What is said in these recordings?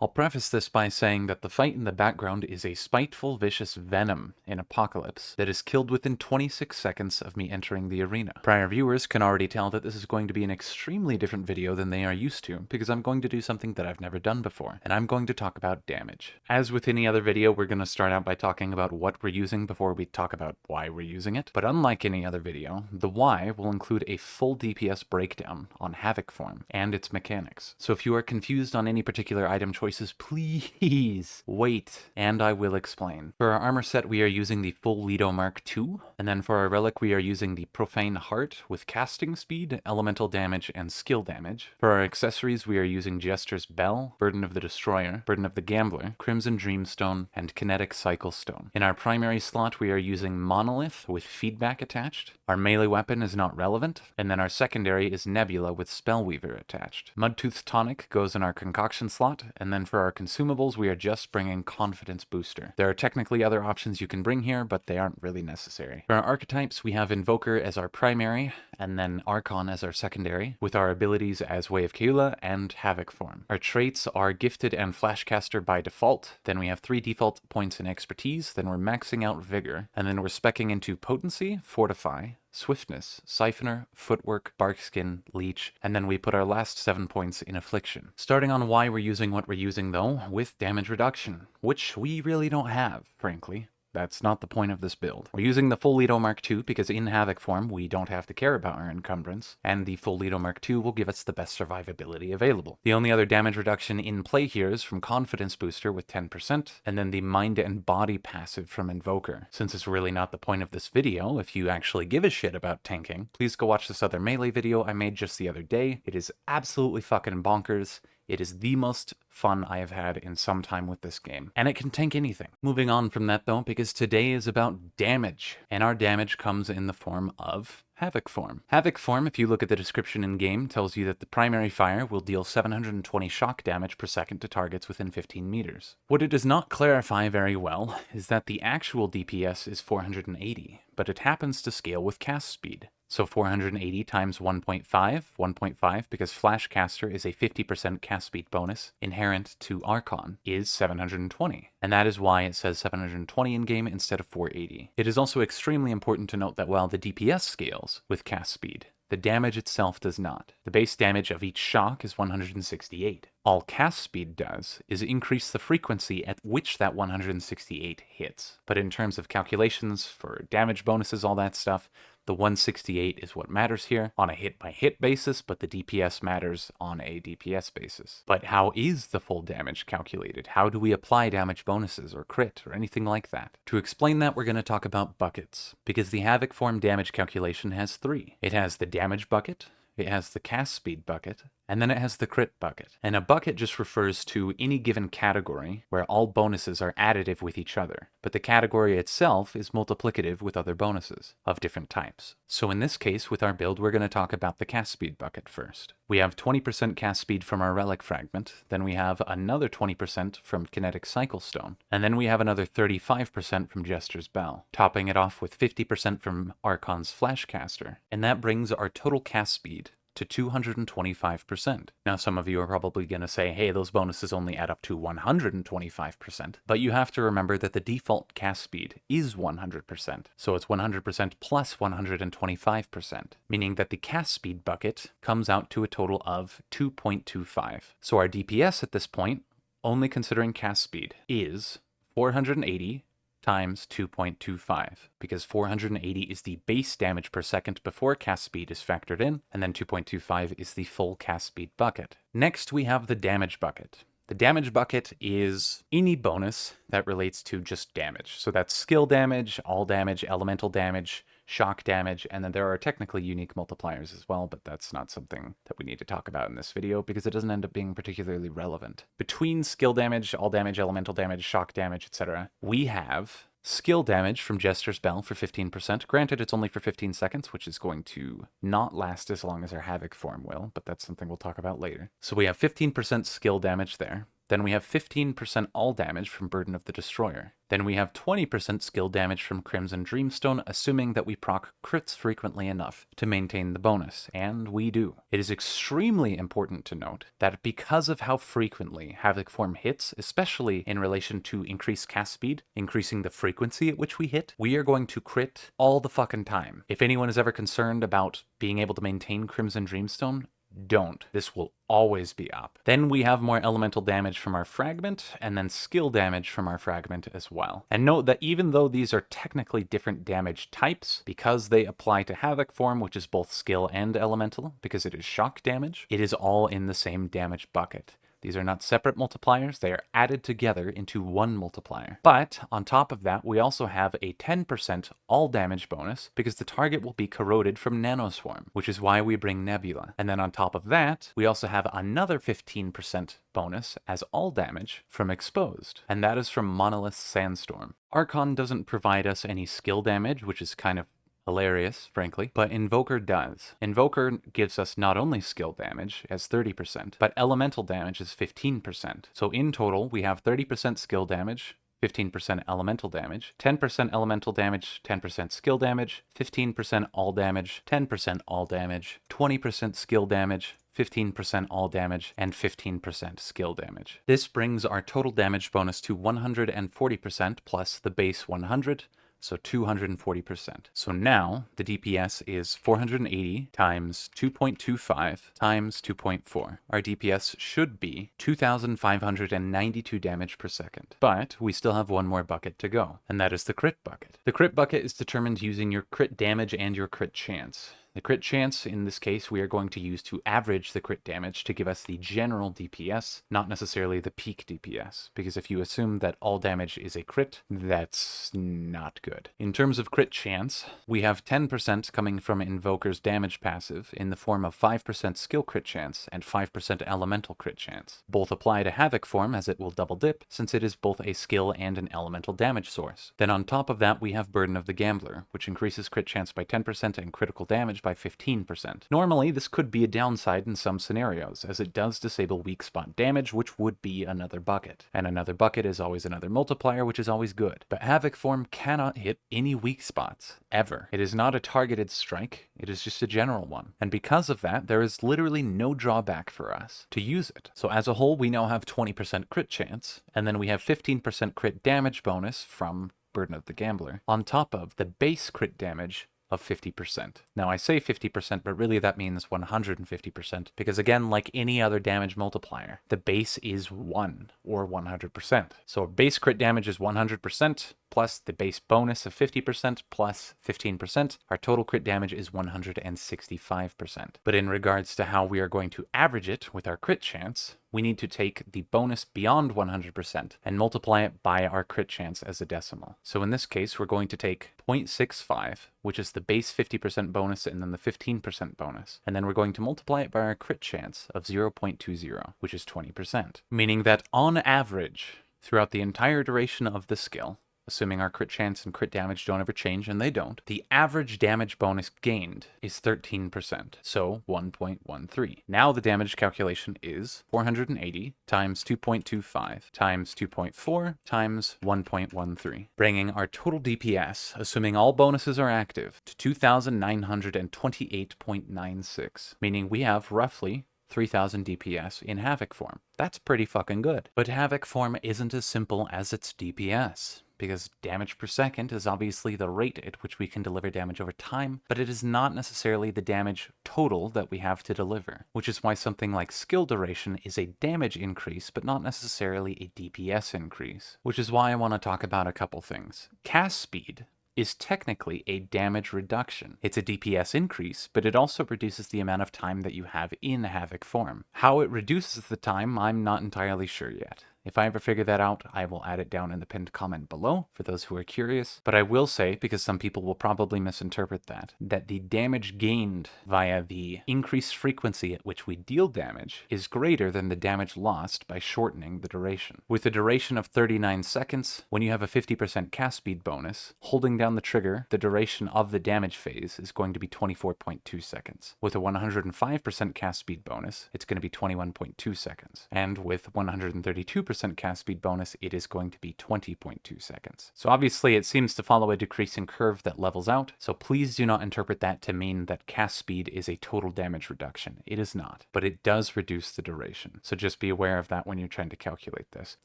I'll preface this by saying that the fight in the background is a spiteful, vicious Venom in Apocalypse that is killed within 26 seconds of me entering the arena. Prior viewers can already tell that this is going to be an extremely different video than they are used to, because I'm going to do something that I've never done before, and I'm going to talk about damage. As with any other video, we're going to start out by talking about what we're using before we talk about why we're using it, but unlike any other video, the why will include a full DPS breakdown on Havoc form and its mechanics. So if you are confused on any particular item choice, please wait, and I will explain. For our armor set, we are using the full Lido Mark II, and then for our relic, we are using the Profane Heart with casting speed, elemental damage, and skill damage. For our accessories, we are using Jester's Bell, Burden of the Destroyer, Burden of the Gambler, Crimson Dreamstone, and Kinetic Cycle Stone. In our primary slot, we are using Monolith with feedback attached. Our melee weapon is not relevant, and then our secondary is Nebula with Spellweaver attached. Mudtooth's Tonic goes in our concoction slot, and then for our consumables, we are just bringing Confidence Booster. There are technically other options you can bring here, but they aren't really necessary. For our archetypes, we have Invoker as our primary, and then Archon as our secondary, with our abilities as Way of Keula and Havoc form. Our traits are Gifted and Flashcaster by default, then we have 3 default points in Expertise, then we're maxing out Vigor, and then we're speccing into Potency, Fortify, Swiftness, Siphoner, Footwork, Barkskin, Leech, and then we put our last 7 points in Affliction. Starting on why we're using what we're using though, with damage reduction, which we really don't have, frankly. That's not the point of this build. We're using the full Lido Mark II because in Havoc form, we don't have to care about our encumbrance, and the full Lido Mark II will give us the best survivability available. The only other damage reduction in play here is from Confidence Booster with 10%, and then the Mind and Body passive from Invoker. Since it's really not the point of this video, if you actually give a shit about tanking, please go watch this other melee video I made just the other day. It is absolutely fucking bonkers. It is the most fun I have had in some time with this game, and it can tank anything. Moving on from that though, because today is about damage, and our damage comes in the form of Havoc form. Havoc form, if you look at the description in-game, tells you that the primary fire will deal 720 shock damage per second to targets within 15 meters. What it does not clarify very well is that the actual DPS is 480, but it happens to scale with cast speed. So 480 times 1.5 because Flashcaster is a 50% cast speed bonus inherent to Archon, is 720. And that is why it says 720 in-game instead of 480. It is also extremely important to note that while the DPS scales with cast speed, the damage itself does not. The base damage of each shock is 168. All cast speed does is increase the frequency at which that 168 hits. But in terms of calculations for damage bonuses, all that stuff, the 168 is what matters here on a hit-by-hit basis, but the DPS matters on a DPS basis. But how is the full damage calculated? How do we apply damage bonuses or crit or anything like that? To explain that, we're going to talk about buckets, because the Havoc form damage calculation has 3. It has the damage bucket, it has the cast speed bucket, and then it has the crit bucket. And a bucket just refers to any given category where all bonuses are additive with each other, but the category itself is multiplicative with other bonuses of different types. So in this case, with our build, we're going to talk about the cast speed bucket first. We have 20% cast speed from our relic fragment, then we have another 20% from kinetic cycle stone, and then we have another 35% from Jester's Bell, topping it off with 50% from Archon's Flashcaster, and that brings our total cast speed to 225%. Now some of you are probably going to say, hey, those bonuses only add up to 125%, but you have to remember that the default cast speed is 100%, so it's 100% plus 125%, meaning that the cast speed bucket comes out to a total of 2.25. So our DPS at this point, only considering cast speed, is 480 times 2.25, because 480 is the base damage per second before cast speed is factored in, and then 2.25 is the full cast speed bucket. Next, we have the damage bucket. The damage bucket is any bonus that relates to just damage. So that's skill damage, all damage, elemental damage, shock damage, and then there are technically unique multipliers as well, but that's not something that we need to talk about in this video because it doesn't end up being particularly relevant. Between skill damage, all damage, elemental damage, shock damage, etc., we have skill damage from Jester's Bell for 15%. Granted, it's only for 15 seconds, which is going to not last as long as our Havoc form will, but that's something we'll talk about later. So we have 15% skill damage there. Then we have 15% all damage from Burden of the Destroyer. Then we have 20% skill damage from Crimson Dreamstone, assuming that we proc crits frequently enough to maintain the bonus, and we do. It is extremely important to note that because of how frequently Havoc form hits, especially in relation to increased cast speed, increasing the frequency at which we hit, we are going to crit all the fucking time. If anyone is ever concerned about being able to maintain Crimson Dreamstone, don't. This will always be up. Then we have more elemental damage from our fragment, and then skill damage from our fragment as well. And note that even though these are technically different damage types, because they apply to Havoc form, which is both skill and elemental, because it is shock damage, it is all in the same damage bucket. These are not separate multipliers, they are added together into one multiplier. But on top of that, we also have a 10% all damage bonus because the target will be corroded from Nanoswarm, which is why we bring Nebula. And then on top of that, we also have another 15% bonus as all damage from Exposed, and that is from Monolith's Sandstorm. Archon doesn't provide us any skill damage, which is kind of hilarious, frankly, but Invoker does. Invoker gives us not only skill damage as 30%, but elemental damage as 15%. So in total, we have 30% skill damage, 15% elemental damage, 10% elemental damage, 10% skill damage, 15% all damage, 10% all damage, 20% skill damage, 15% all damage, and 15% skill damage. This brings our total damage bonus to 140% plus the base 100, so 240%. So now the DPS is 480 times 2.25 times 2.4. Our DPS should be 2,592 damage per second. But we still have one more bucket to go, and that is the crit bucket. The crit bucket is determined using your crit damage and your crit chance. The crit chance, in this case, we are going to use to average the crit damage to give us the general DPS, not necessarily the peak DPS, because if you assume that all damage is a crit, that's not good. In terms of crit chance, we have 10% coming from Invoker's damage passive in the form of 5% skill crit chance and 5% elemental crit chance. Both apply to Havoc form as it will double dip, since it is both a skill and an elemental damage source. Then on top of that, we have Burden of the Gambler, which increases crit chance by 10% and critical damage by 15%. Normally, this could be a downside in some scenarios, as it does disable weak spot damage, which would be another bucket. And another bucket is always another multiplier, which is always good. But Havoc form cannot hit any weak spots, ever. It is not a targeted strike, it is just a general one. And because of that, there is literally no drawback for us to use it. So as a whole, we now have 20% crit chance, and then we have 15% crit damage bonus from Burden of the Gambler, on top of the base crit damage of 50%. Now I say 50%, but really that means 150%, because again, like any other damage multiplier, the base is 1 or 100%. So base crit damage is 100%, plus the base bonus of 50% plus 15%, our total crit damage is 165%. But in regards to how we are going to average it with our crit chance, we need to take the bonus beyond 100% and multiply it by our crit chance as a decimal. So in this case, we're going to take 0.65, which is the base 50% bonus and then the 15% bonus. And then we're going to multiply it by our crit chance of 0.20, which is 20%. Meaning that on average, throughout the entire duration of the skill, assuming our crit chance and crit damage don't ever change, and they don't, the average damage bonus gained is 13%, so 1.13. Now the damage calculation is 480 times 2.25 times 2.4 times 1.13, bringing our total DPS, assuming all bonuses are active, to 2,928.96, meaning we have roughly 3,000 DPS in Havoc form. That's pretty fucking good. But Havoc form isn't as simple as its DPS, because damage per second is obviously the rate at which we can deliver damage over time, but it is not necessarily the damage total that we have to deliver, which is why something like skill duration is a damage increase, but not necessarily a DPS increase, which is why I want to talk about a couple things. Cast speed is technically a damage reduction. It's a DPS increase, but it also reduces the amount of time that you have in Havoc form. How it reduces the time, I'm not entirely sure yet. If I ever figure that out, I will add it down in the pinned comment below for those who are curious. But I will say, because some people will probably misinterpret that the damage gained via the increased frequency at which we deal damage is greater than the damage lost by shortening the duration. With a duration of 39 seconds, when you have a 50% cast speed bonus, holding down the trigger, the duration of the damage phase is going to be 24.2 seconds. With a 105% cast speed bonus, it's going to be 21.2 seconds. And with 132% cast speed bonus, it is going to be 20.2 seconds. So obviously it seems to follow a decreasing curve that levels out, so please do not interpret that to mean that cast speed is a total damage reduction. It is not, but it does reduce the duration. So just be aware of that when you're trying to calculate this.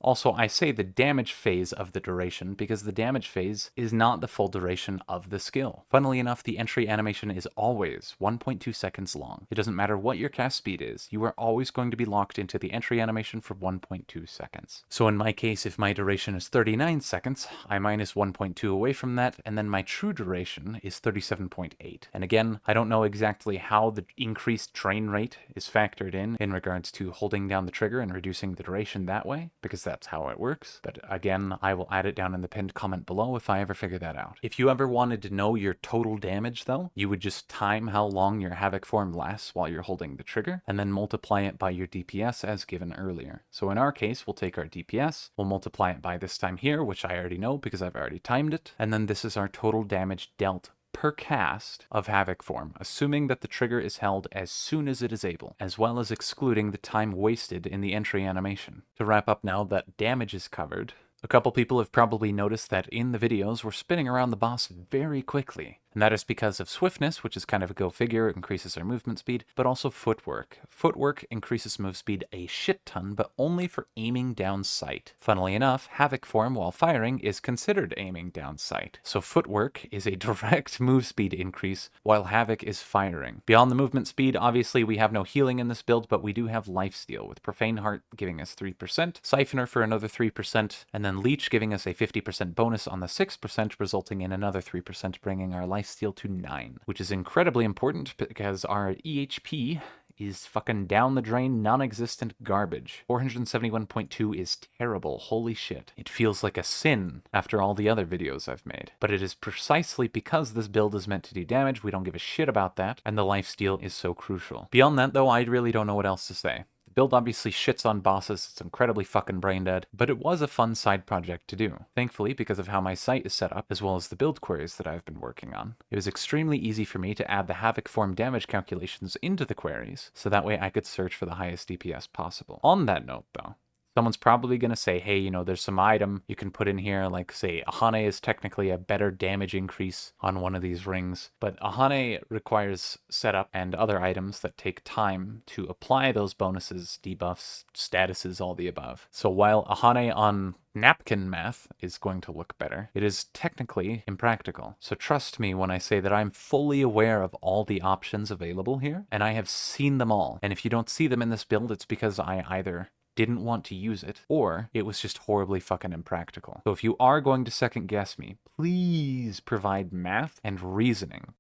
Also, I say the damage phase of the duration because the damage phase is not the full duration of the skill. Funnily enough, the entry animation is always 1.2 seconds long. It doesn't matter what your cast speed is, you are always going to be locked into the entry animation for 1.2 seconds. So in my case, if my duration is 39 seconds, I minus 1.2 away from that, and then my true duration is 37.8. And again, I don't know exactly how the increased train rate is factored in regards to holding down the trigger and reducing the duration that way, because that's how it works. But again, I will add it down in the pinned comment below if I ever figure that out. If you ever wanted to know your total damage though, you would just time how long your Havoc form lasts while you're holding the trigger, and then multiply it by your DPS as given earlier. So in our case, we'll take our DPS, we'll multiply it by this time here, which I already know because I've already timed it, and then this is our total damage dealt per cast of Havoc form, assuming that the trigger is held as soon as it is able, as well as excluding the time wasted in the entry animation. To wrap up now that damage is covered, a couple people have probably noticed that in the videos we're spinning around the boss very quickly. And that is because of swiftness, which is kind of a go figure, it increases our movement speed, but also footwork. Footwork increases move speed a shit ton, but only for aiming down sight. Funnily enough, Havoc form while firing is considered aiming down sight. So footwork is a direct move speed increase while Havoc is firing. Beyond the movement speed, obviously we have no healing in this build, but we do have Lifesteal, with Profane Heart giving us 3%, Siphoner for another 3%, and then Leech giving us a 50% bonus on the 6%, resulting in another 3%, bringing our Lifesteal to 9, which is incredibly important because our EHP is fucking down the drain, non-existent garbage. 471.2 is terrible, holy shit. It feels like a sin after all the other videos I've made. But it is precisely because this build is meant to do damage, we don't give a shit about that, and the lifesteal is so crucial. Beyond that though, I really don't know what else to say. The build obviously shits on bosses, it's incredibly fucking brain dead, but it was a fun side project to do. Thankfully, because of how my site is set up, as well as the build queries that I've been working on, it was extremely easy for me to add the Havoc form damage calculations into the queries, so that way I could search for the highest DPS possible. On that note though, someone's probably going to say, hey, you know, there's some item you can put in here, like, say, Ahane is technically a better damage increase on one of these rings, but Ahane requires setup and other items that take time to apply those bonuses, debuffs, statuses, all the above. So while Ahane on napkin math is going to look better, it is technically impractical. So trust me when I say that I'm fully aware of all the options available here, and I have seen them all. And if you don't see them in this build, it's because I either didn't want to use it, or it was just horribly fucking impractical. So if you are going to second guess me, please provide math and reasoning